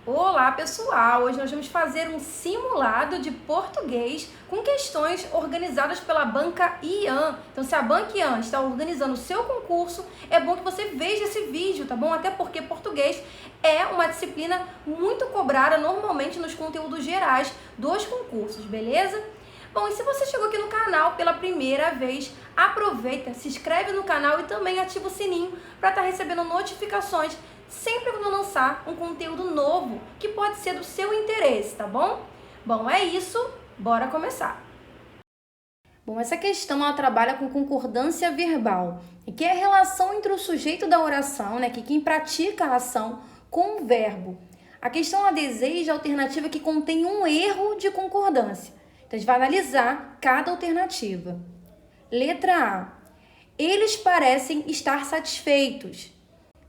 Olá pessoal, hoje nós vamos fazer um simulado de português com questões organizadas pela Banca Ian. Então se a Banca Ian está organizando o seu concurso, é bom que você veja esse vídeo, tá bom? Até porque português é uma disciplina muito cobrada normalmente nos conteúdos gerais dos concursos, beleza? Bom, e se você chegou aqui no canal pela primeira vez, aproveita, se inscreve no canal e também ativa o sininho para estar recebendo notificações sempre quando eu lançar um conteúdo novo que pode ser do seu interesse, tá bom? Bom, é isso, bora começar! Bom, essa questão ela trabalha com concordância verbal, que é a relação entre o sujeito da oração, né, que quem pratica a ação, com o verbo. A questão ela deseja a alternativa que contém um erro de concordância. Então, a gente vai analisar cada alternativa. Letra A. Eles parecem estar satisfeitos.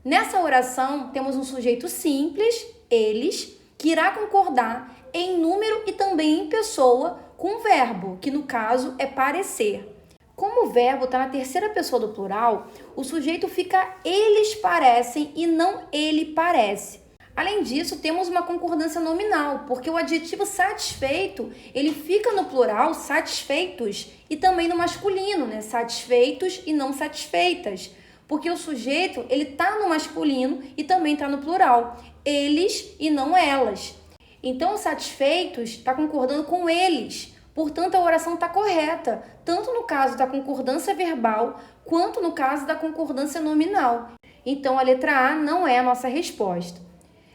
Nessa oração, temos um sujeito simples, eles, que irá concordar em número e também em pessoa com o verbo, que no caso é parecer. Como o verbo está na terceira pessoa do plural, o sujeito fica eles parecem e não ele parece. Além disso, temos uma concordância nominal, porque o adjetivo satisfeito, ele fica no plural, satisfeitos, e também no masculino, né? Satisfeitos e não satisfeitas. Porque o sujeito, ele está no masculino e também está no plural. Eles e não elas. Então, satisfeitos está concordando com eles. Portanto, a oração está correta, tanto no caso da concordância verbal, quanto no caso da concordância nominal. Então, a letra A não é a nossa resposta.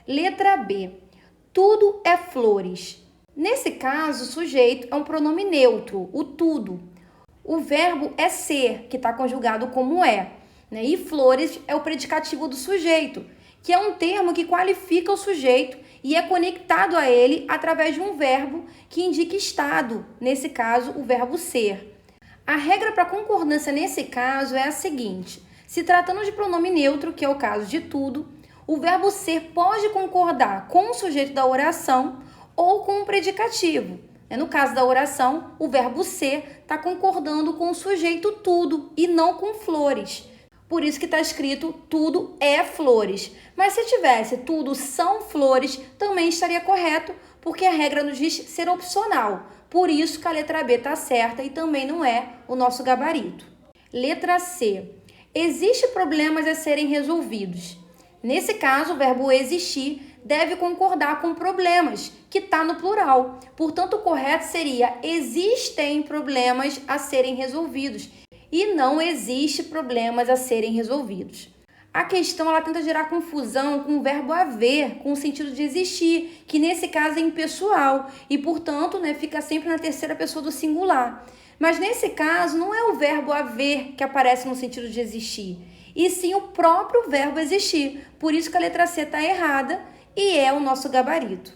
Letra B. Tudo é flores. Nesse caso, o sujeito é um pronome neutro, o tudo. O verbo é ser, que está conjugado como é. Né? E flores é o predicativo do sujeito, que é um termo que qualifica o sujeito e é conectado a ele através de um verbo que indica estado, nesse caso, o verbo ser. A regra para concordância nesse caso é a seguinte: se tratando de pronome neutro, que é o caso de tudo, o verbo ser pode concordar com o sujeito da oração ou com o predicativo. No caso da oração, o verbo ser está concordando com o sujeito tudo e não com flores. Por isso que está escrito tudo é flores. Mas se tivesse tudo são flores, também estaria correto, porque a regra nos diz ser opcional. Por isso que a letra B está certa e também não é o nosso gabarito. Letra C. Existem problemas a serem resolvidos. Nesse caso, o verbo existir deve concordar com problemas, que está no plural. Portanto, o correto seria existem problemas a serem resolvidos e não existe problemas a serem resolvidos. A questão ela tenta gerar confusão com o verbo haver, com o sentido de existir, que nesse caso é impessoal e, portanto, fica sempre na terceira pessoa do singular. Mas nesse caso não é o verbo haver que aparece no sentido de existir, e sim o próprio verbo existir. Por isso que a letra C está errada e é o nosso gabarito.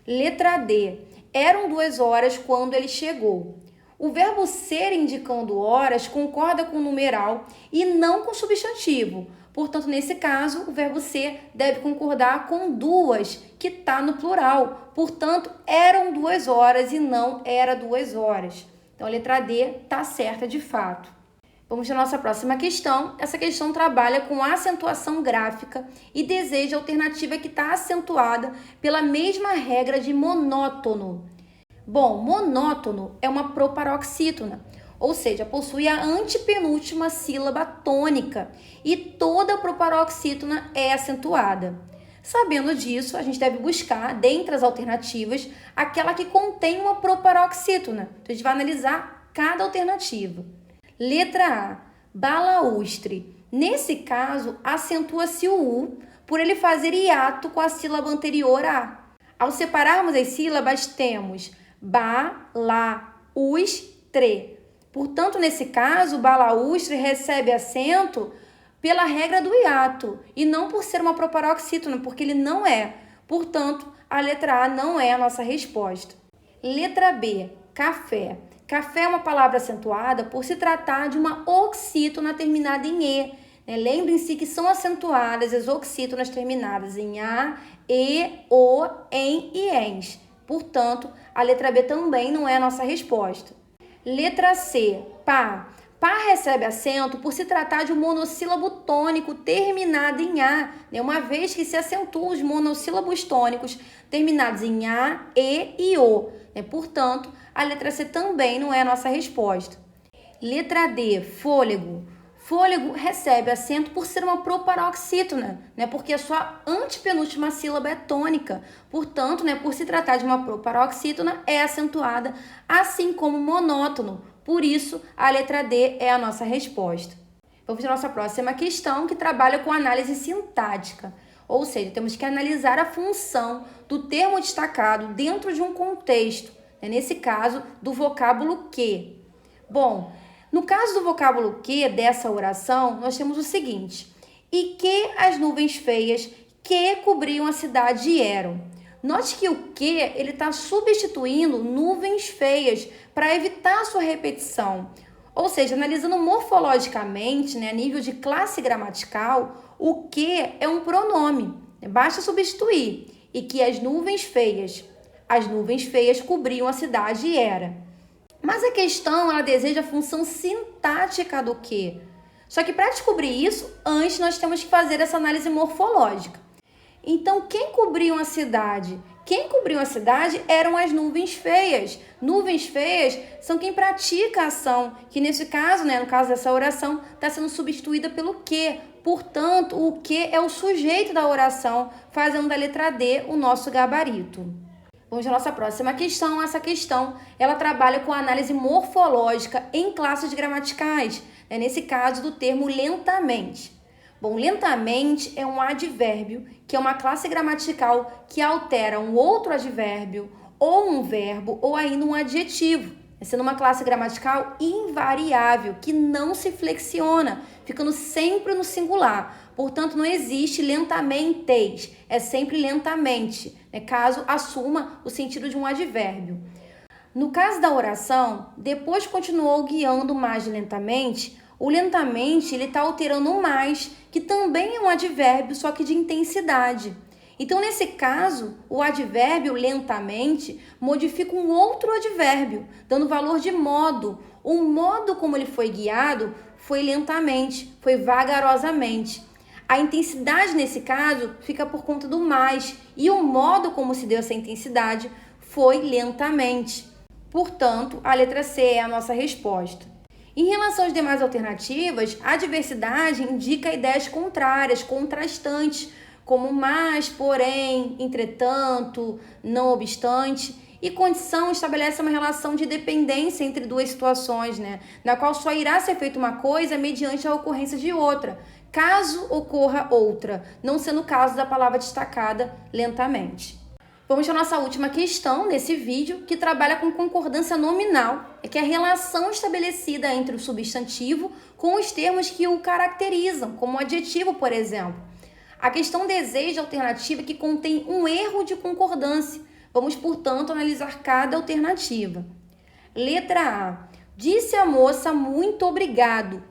Letra D. Eram 2 horas quando ele chegou. O verbo ser indicando horas concorda com o numeral e não com o substantivo. Portanto, nesse caso, o verbo ser deve concordar com 2, que está no plural. Portanto, eram 2 horas e não era 2 horas. Então, a letra D está certa de fato. Vamos à nossa próxima questão. Essa questão trabalha com acentuação gráfica e deseja a alternativa que está acentuada pela mesma regra de monótono. Bom, monótono é uma proparoxítona, ou seja, possui a antepenúltima sílaba tônica e toda proparoxítona é acentuada. Sabendo disso, a gente deve buscar, dentre as alternativas, aquela que contém uma proparoxítona. Então, a gente vai analisar cada alternativa. Letra A, balaústre. Nesse caso, acentua-se o U por ele fazer hiato com a sílaba anterior a. Ao separarmos as sílabas, temos balaústre. Portanto, nesse caso, balaústre recebe acento pela regra do hiato e não por ser uma proparoxítona, porque ele não é. Portanto, a letra A não é a nossa resposta. Letra B, café. Café é uma palavra acentuada por se tratar de uma oxítona terminada em E. Lembrem-se que são acentuadas as oxítonas terminadas em A, E, O, em e ens. Portanto, a letra B também não é a nossa resposta. Letra C, pá. Par recebe acento por se tratar de um monossílabo tônico terminado em A, né? Uma vez que se acentuam os monossílabos tônicos terminados em A, E e O, né? Portanto, a letra C também não é a nossa resposta. Letra D, fôlego. Fôlego recebe acento por ser uma proparoxítona, né? Porque a sua antepenúltima sílaba é tônica. Portanto, né, por se tratar de uma proparoxítona, é acentuada, assim como monótono. Por isso, a letra D é a nossa resposta. Vamos para a nossa próxima questão, que trabalha com análise sintática. Ou seja, temos que analisar a função do termo destacado dentro de um contexto, né? Nesse caso, do vocábulo que. Bom, no caso do vocábulo que dessa oração, nós temos o seguinte: e que as nuvens feias que cobriam a cidade eram. Note que o que ele está substituindo nuvens feias para evitar a sua repetição. Ou seja, analisando morfologicamente, né, a nível de classe gramatical, o que é um pronome. Basta substituir. E que as nuvens feias cobriam a cidade era. Mas a questão, ela deseja a função sintática do que. Só que para descobrir isso, antes nós temos que fazer essa análise morfológica. Então, quem cobriam a cidade? Quem cobriam a cidade eram as nuvens feias. Nuvens feias são quem pratica a ação, que nesse caso, né, no caso dessa oração, está sendo substituída pelo que. Portanto, o que é o sujeito da oração, fazendo da letra D o nosso gabarito. Vamos à nossa próxima questão. Essa questão, ela trabalha com a análise morfológica em classes gramaticais, né? Nesse caso do termo lentamente. Bom, lentamente é um advérbio, que é uma classe gramatical que altera um outro advérbio, ou um verbo, ou ainda um adjetivo, sendo uma classe gramatical invariável, que não se flexiona, ficando sempre no singular. Portanto, não existe lentamente, é sempre lentamente, né, caso assuma o sentido de um advérbio. No caso da oração, depois continuou guiando mais lentamente. O lentamente, ele está alterando o mais, que também é um advérbio, só que de intensidade. Então, nesse caso, o advérbio lentamente modifica um outro advérbio, dando valor de modo. O modo como ele foi guiado foi lentamente, foi vagarosamente. A intensidade, nesse caso, fica por conta do mais, e o modo como se deu essa intensidade foi lentamente. Portanto, a letra C é a nossa resposta. Em relação às demais alternativas, a diversidade indica ideias contrárias, contrastantes, como mas, porém, entretanto, não obstante. E condição estabelece uma relação de dependência entre duas situações, né? Na qual só irá ser feita uma coisa mediante a ocorrência de outra, caso ocorra outra, não sendo o caso da palavra destacada lentamente. Vamos para a nossa última questão nesse vídeo, que trabalha com concordância nominal, que é a relação estabelecida entre o substantivo com os termos que o caracterizam, como o adjetivo, por exemplo. A questão deseja alternativa que contém um erro de concordância. Vamos, portanto, analisar cada alternativa. Letra A. Disse a moça muito obrigado.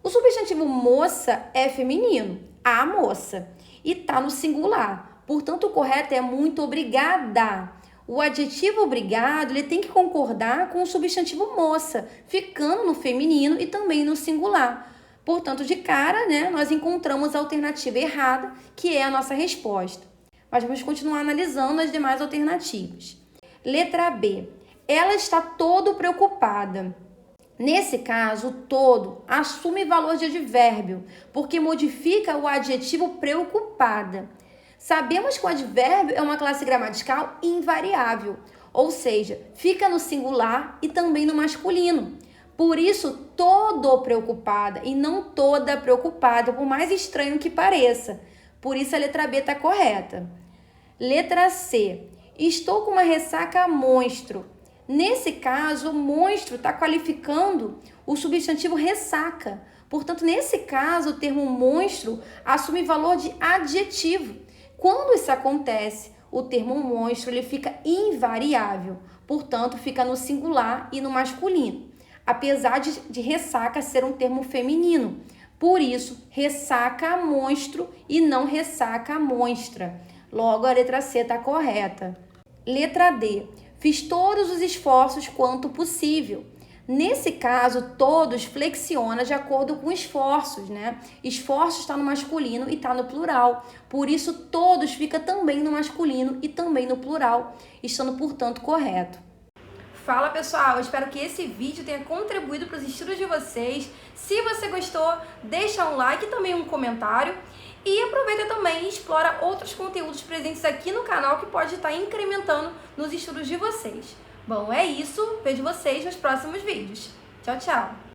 O substantivo moça é feminino, a moça, e está no singular. Portanto, o correto é muito obrigada. O adjetivo obrigado, ele tem que concordar com o substantivo moça, ficando no feminino e também no singular. Portanto, de cara, né, nós encontramos a alternativa errada, que é a nossa resposta. Mas vamos continuar analisando as demais alternativas. Letra B. Ela está todo preocupada. Nesse caso, o todo assume valor de advérbio, porque modifica o adjetivo preocupada. Sabemos que o advérbio é uma classe gramatical invariável, ou seja, fica no singular e também no masculino. Por isso, todo preocupada e não toda preocupada, por mais estranho que pareça. Por isso, a letra B está correta. Letra C. Estou com uma ressaca monstro. Nesse caso, o monstro está qualificando o substantivo ressaca. Portanto, nesse caso, o termo monstro assume valor de adjetivo. Quando isso acontece, o termo monstro ele fica invariável, portanto, fica no singular e no masculino, apesar de ressaca ser um termo feminino. Por isso, ressaca monstro e não ressaca monstra. Logo, a letra C está correta. Letra D. Fiz todos os esforços quanto possível. Nesse caso, todos flexiona de acordo com esforços, né? Esforços está no masculino e está no plural. Por isso, todos fica também no masculino e também no plural, estando, portanto, correto. Fala pessoal, eu espero que esse vídeo tenha contribuído para os estudos de vocês. Se você gostou, deixa um like e também um comentário. E aproveita também e explora outros conteúdos presentes aqui no canal que pode estar incrementando nos estudos de vocês. Bom, é isso. Vejo vocês nos próximos vídeos. Tchau, tchau!